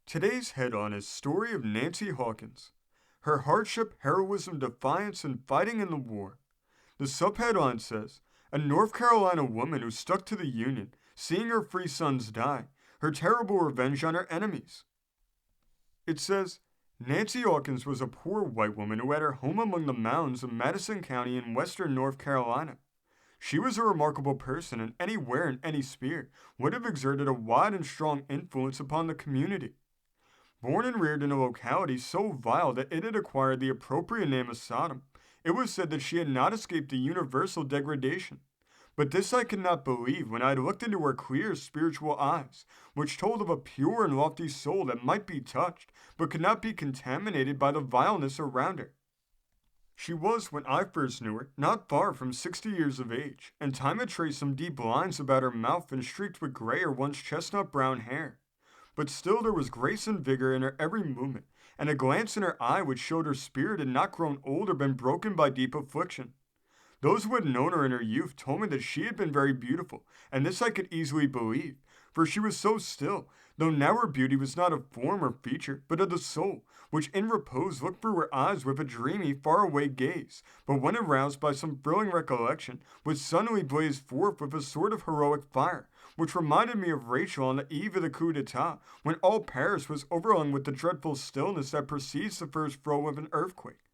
Today's head-on is Story of Nancy Hawkins. Her hardship, heroism, defiance, and fighting in the war. The subhead-on says, a North Carolina woman who stuck to the Union, seeing her free sons die, her terrible revenge on her enemies. It says, Nancy Hawkins was a poor white woman who had her home among the mountains of Madison County in western North Carolina. She was a remarkable person, and anywhere in any sphere would have exerted a wide and strong influence upon the community. Born and reared in a locality so vile that it had acquired the appropriate name of Sodom, it was said that she had not escaped the universal degradation. But this I could not believe when I had looked into her clear spiritual eyes, which told of a pure and lofty soul that might be touched, but could not be contaminated by the vileness around her. She was, when I first knew her, not far from 60 years of age, and time had traced some deep lines about her mouth and streaked with gray or once chestnut brown hair. But still there was grace and vigor in her every movement, and a glance in her eye which showed her spirit had not grown old or been broken by deep affliction. Those who had known her in her youth told me that she had been very beautiful, and this I could easily believe, for she was so still, though now her beauty was not of form or feature, but of the soul, which in repose looked through her eyes with a dreamy, faraway gaze, but when aroused by some thrilling recollection, would suddenly blaze forth with a sort of heroic fire, which reminded me of Rachel on the eve of the coup d'etat, when all Paris was overhung with the dreadful stillness that precedes the first throe of an earthquake.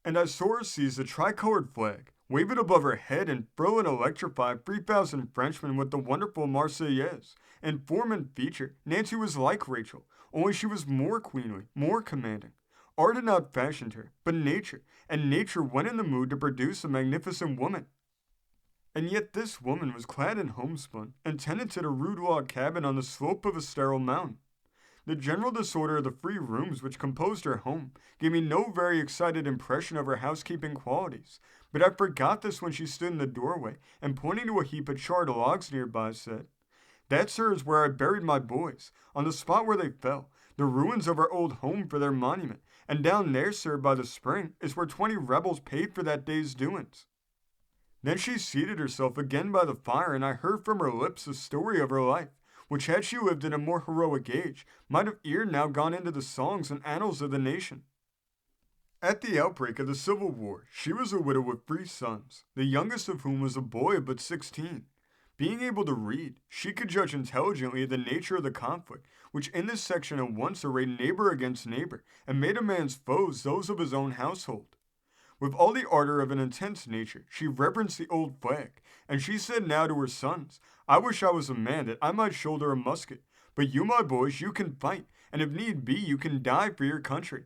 And I saw her seize the tricolored flag, wave it above her head, and thrill and electrify 3,000 Frenchmen with the wonderful Marseillaise. In form and feature, Nancy was like Rachel, only she was more queenly, more commanding. Art had not fashioned her, but nature, and nature went in the mood to produce a magnificent woman. And yet this woman was clad in homespun, and tenanted a rude log cabin on the slope of a sterile mountain. The general disorder of the free rooms which composed her home gave me no very excited impression of her housekeeping qualities, but I forgot this when she stood in the doorway, and pointing to a heap of charred logs nearby, said, that, sir, is where I buried my boys, on the spot where they fell, the ruins of our old home for their monument, and down there, sir, by the spring, is where 20 rebels paid for that day's doings. Then she seated herself again by the fire, and I heard from her lips the story of her life, which, had she lived in a more heroic age, might have ere now gone into the songs and annals of the nation. At the outbreak of the Civil War, she was a widow with 3 sons, the youngest of whom was a boy of but 16. Being able to read, she could judge intelligently of the nature of the conflict, which in this section at once arrayed neighbor against neighbor, and made a man's foes those of his own household. With all the ardor of an intense nature, she reverenced the old flag, and she said now to her sons, I wish I was a man that I might shoulder a musket, but you, my boys, you can fight, and if need be, you can die for your country.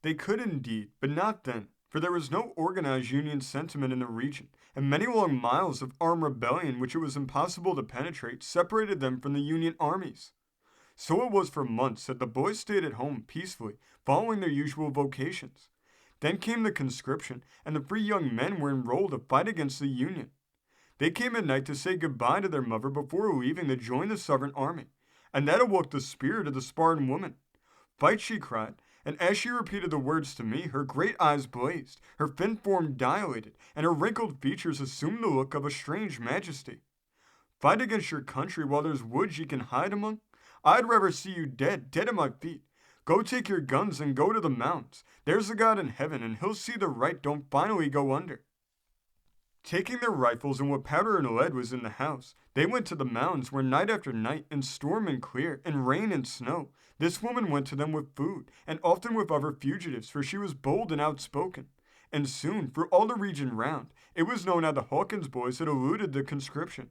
They could indeed, but not then, for there was no organized Union sentiment in the region, and many long miles of armed rebellion which it was impossible to penetrate separated them from the Union armies. So it was for months that the boys stayed at home peacefully, following their usual vocations. Then came the conscription, and the 3 young men were enrolled to fight against the Union. They came at night to say goodbye to their mother before leaving to join the Southern army, and that awoke the spirit of the Spartan woman. Fight, she cried, and as she repeated the words to me, her great eyes blazed, her thin form dilated, and her wrinkled features assumed the look of a strange majesty. Fight against your country while there's woods ye can hide among? I'd rather see you dead, dead at my feet. Go take your guns and go to the mountains. There's a God in heaven, and he'll see the right don't finally go under. Taking their rifles and what powder and lead was in the house, they went to the mountains where night after night, in storm and clear, in rain and snow, this woman went to them with food, and often with other fugitives, for she was bold and outspoken. And soon, for all the region round, it was known how the Hawkins boys had eluded the conscription.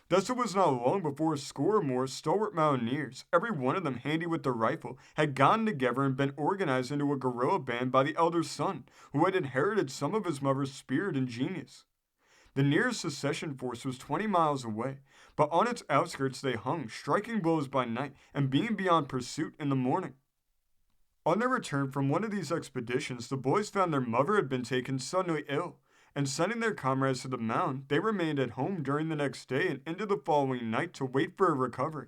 Thus it was not long before a score or more stalwart mountaineers, every one of them handy with the rifle, had gotten together and been organized into a guerrilla band by the elder son, who had inherited some of his mother's spirit and genius. The nearest secession force was 20 miles away, but on its outskirts they hung, striking blows by night and being beyond pursuit in the morning. On their return from one of these expeditions, the boys found their mother had been taken suddenly ill, and sending their comrades to the mound, they remained at home during the next day and into the following night to wait for a recovery.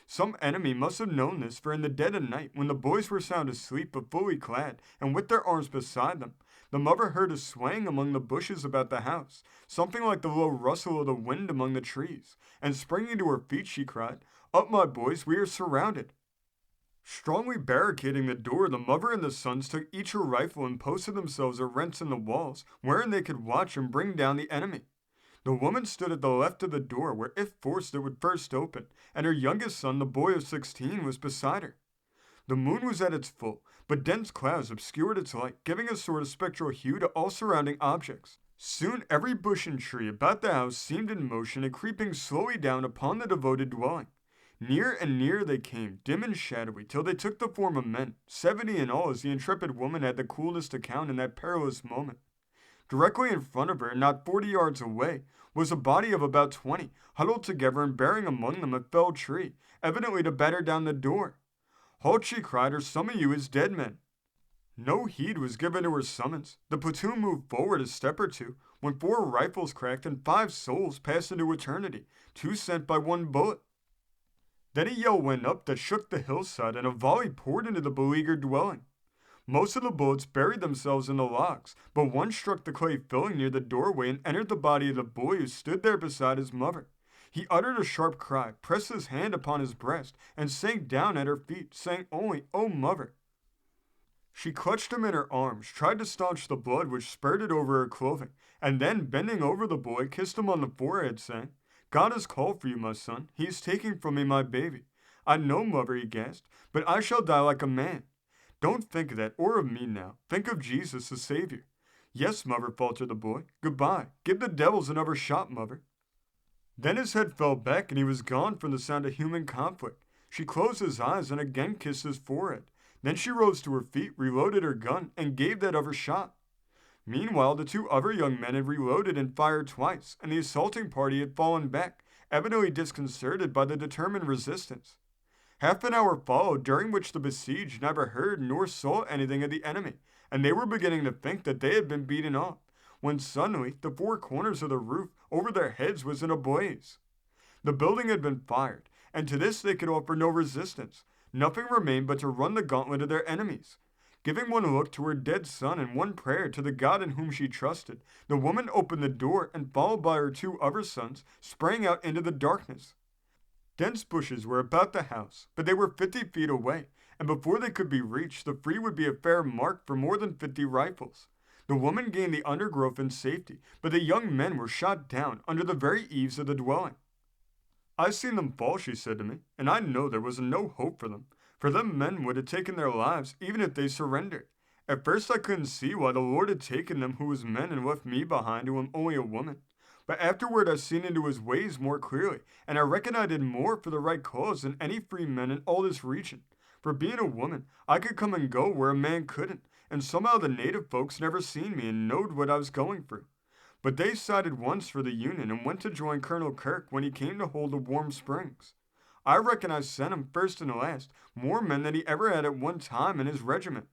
Some enemy must have known this, for in the dead of night, when the boys were sound asleep but fully clad, and with their arms beside them, the mother heard a swaying among the bushes about the house, something like the low rustle of the wind among the trees, and springing to her feet she cried, Up, my boys, we are surrounded. Strongly barricading the door, the mother and the sons took each a rifle and posted themselves at rents in the walls, wherein they could watch and bring down the enemy. The woman stood at the left of the door, where if forced it would first open, and her youngest son, the boy of 16, was beside her. The moon was at its full, but dense clouds obscured its light, giving a sort of spectral hue to all surrounding objects. Soon every bush and tree about the house seemed in motion and creeping slowly down upon the devoted dwelling. Near and nearer they came, dim and shadowy, till they took the form of men, 70 in all, as the intrepid woman had the coolest account in that perilous moment. Directly in front of her, and not 40 yards away, was a body of about 20, huddled together and bearing among them a felled tree, evidently to batter down the door. "Halt," she cried, "or some of you is dead men." No heed was given to her summons. The platoon moved forward a step or two, when 4 rifles cracked and 5 souls passed into eternity, 2 sent by 1 bullet. Then a yell went up that shook the hillside, and a volley poured into the beleaguered dwelling. Most of the bullets buried themselves in the logs, but one struck the clay filling near the doorway and entered the body of the boy who stood there beside his mother. He uttered a sharp cry, pressed his hand upon his breast, and sank down at her feet, saying only, "Oh, mother." She clutched him in her arms, tried to staunch the blood which spurted over her clothing, and then, bending over the boy, kissed him on the forehead, saying, "God has called for you, my son. He is taking from me my baby. I know, mother," he gasped, "but I shall die like a man. Don't think of that, or of me now. Think of Jesus, the Savior." "Yes, mother," faltered the boy. "Goodbye. Give the devils another shot, mother." Then his head fell back, and he was gone from the sound of human conflict. She closed his eyes and again kissed his forehead. Then she rose to her feet, reloaded her gun, and gave that other shot. Meanwhile, the 2 other young men had reloaded and fired twice, and the assaulting party had fallen back, evidently disconcerted by the determined resistance. Half an hour followed, during which the besieged neither heard nor saw anything of the enemy, and they were beginning to think that they had been beaten off, when suddenly the 4 corners of the roof over their heads was in a blaze. The building had been fired, and to this they could offer no resistance. Nothing remained but to run the gauntlet of their enemies. Giving one look to her dead son and one prayer to the God in whom she trusted, the woman opened the door and, followed by her 2 other sons, sprang out into the darkness. Dense bushes were about the house, but they were 50 feet away, and before they could be reached, the free would be a fair mark for more than 50 rifles. The woman gained the undergrowth in safety, but the young men were shot down under the very eaves of the dwelling. "I seen them fall," she said to me, "and I know there was no hope for them, for them men would have taken their lives even if they surrendered. At first I couldn't see why the Lord had taken them who was men and left me behind who am only a woman. But afterward I seen into his ways more clearly, and I reckon I did more for the right cause than any free men in all this region. For being a woman, I could come and go where a man couldn't, and somehow the native folks never seen me and knowed what I was going through. But they sided once for the Union and went to join Colonel Kirk when he came to hold the Warm Springs. I reckon I sent him, first and last, more men than he ever had at one time in his regiment."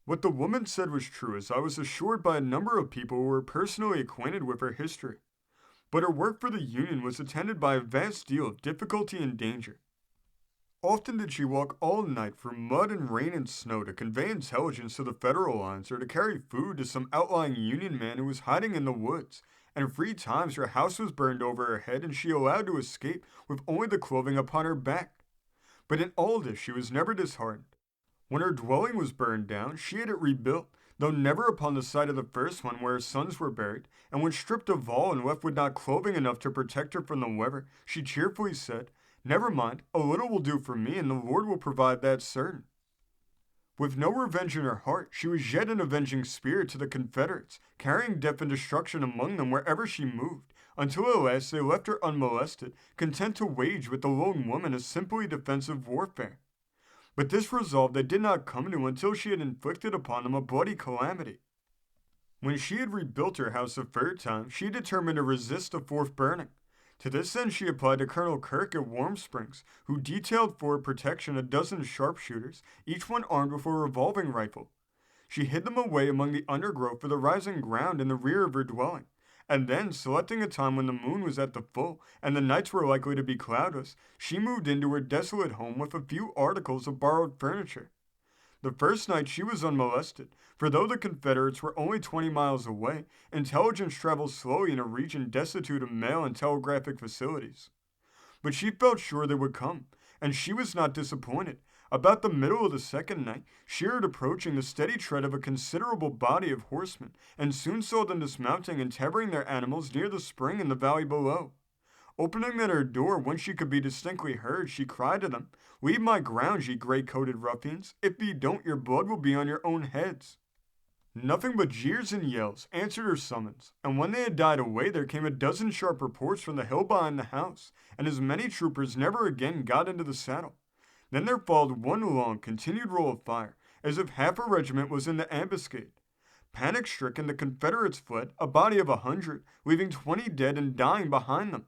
What the woman said was true, as I was assured by a number of people who were personally acquainted with her history. But her work for the Union was attended by a vast deal of difficulty and danger. Often did she walk all night through mud and rain and snow to convey intelligence to the Federal lines or to carry food to some outlying Union man who was hiding in the woods, and 3 times her house was burned over her head and she allowed to escape with only the clothing upon her back. But in all this she was never disheartened. When her dwelling was burned down, she had it rebuilt, though never upon the site of the first one where her sons were buried, and when stripped of all and left with not clothing enough to protect her from the weather, she cheerfully said, "Never mind, a little will do for me, and the Lord will provide that certain." With no revenge in her heart, she was yet an avenging spirit to the Confederates, carrying death and destruction among them wherever she moved, until at last they left her unmolested, content to wage with the lone woman a simply defensive warfare. But this resolve they did not come to until she had inflicted upon them a bloody calamity. When she had rebuilt her house a 3rd time, she determined to resist a 4th burning. To this end she applied to Colonel Kirk at Warm Springs, who detailed for her protection a dozen sharpshooters, each one armed with a revolving rifle. She hid them away among the undergrowth of the rising ground in the rear of her dwelling, and then, selecting a time when the moon was at the full and the nights were likely to be cloudless, she moved into her desolate home with a few articles of borrowed furniture. The first night she was unmolested, for though the Confederates were only 20 miles away, intelligence traveled slowly in a region destitute of mail and telegraphic facilities. But she felt sure they would come, and she was not disappointed. About the middle of the second night, she heard approaching the steady tread of a considerable body of horsemen, and soon saw them dismounting and tethering their animals near the spring in the valley below. Opening at her door when she could be distinctly heard, she cried to them, "Leave my grounds, ye grey-coated ruffians. If ye don't, your blood will be on your own heads." Nothing but jeers and yells answered her summons, and when they had died away there came a dozen sharp reports from the hill behind the house, and as many troopers never again got into the saddle. Then there followed one long, continued roll of fire, as if half a regiment was in the ambuscade. Panic-stricken, the Confederates fled, a body of 100, leaving 20 dead and dying behind them.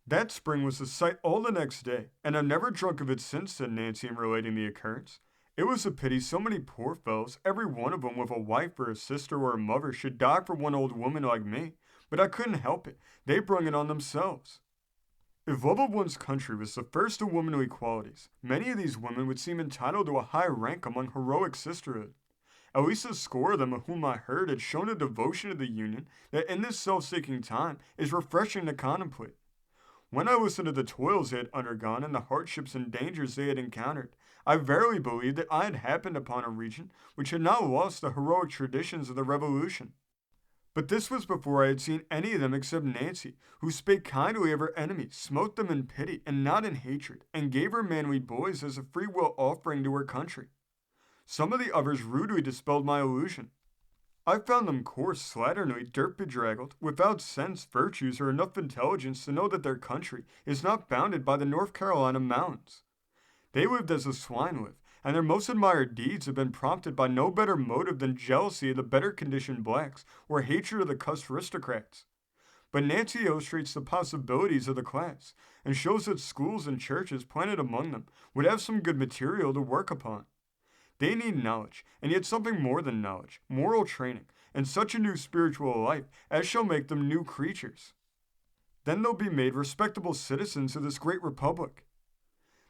That spring was a sight all the next day, and I've never drunk of it since, said Nancy in relating the occurrence. It was a pity so many poor fellows, every one of them with a wife or a sister or a mother, should die for one old woman like me, but I couldn't help it. They brung it on themselves. If love of one's country was the first of womanly qualities, many of these women would seem entitled to a high rank among heroic sisterhood. At least a score of them of whom I heard had shown a devotion to the Union that in this self-seeking time is refreshing to contemplate. When I listened to the toils they had undergone and the hardships and dangers they had encountered, I verily believed that I had happened upon a region which had not lost the heroic traditions of the Revolution. But this was before I had seen any of them except Nancy, who spake kindly of her enemies, smote them in pity and not in hatred, and gave her manly boys as a free-will offering to her country. Some of the others rudely dispelled my illusion. I found them coarse, slatternly, dirt-bedraggled, without sense, virtues, or enough intelligence to know that their country is not bounded by the North Carolina mountains. They lived as the swine live, and their most admired deeds have been prompted by no better motive than jealousy of the better-conditioned blacks or hatred of the cussed aristocrats. But Nancy illustrates the possibilities of the class, and shows that schools and churches planted among them would have some good material to work upon. They need knowledge, and yet something more than knowledge, moral training, and such a new spiritual life as shall make them new creatures. Then they'll be made respectable citizens of this great republic.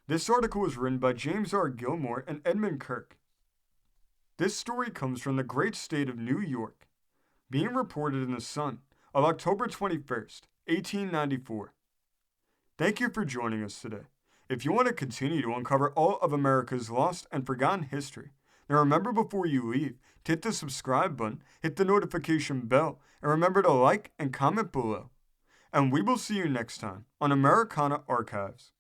This article was written by James R. Gilmore and Edmund Kirk. This story comes from the great state of New York, being reported in the Sun of October 21st, 1894. Thank you for joining us today. If you want to continue to uncover all of America's lost and forgotten history, then remember before you leave to hit the subscribe button, hit the notification bell, and remember to like and comment below. And we will see you next time on Americana Archives.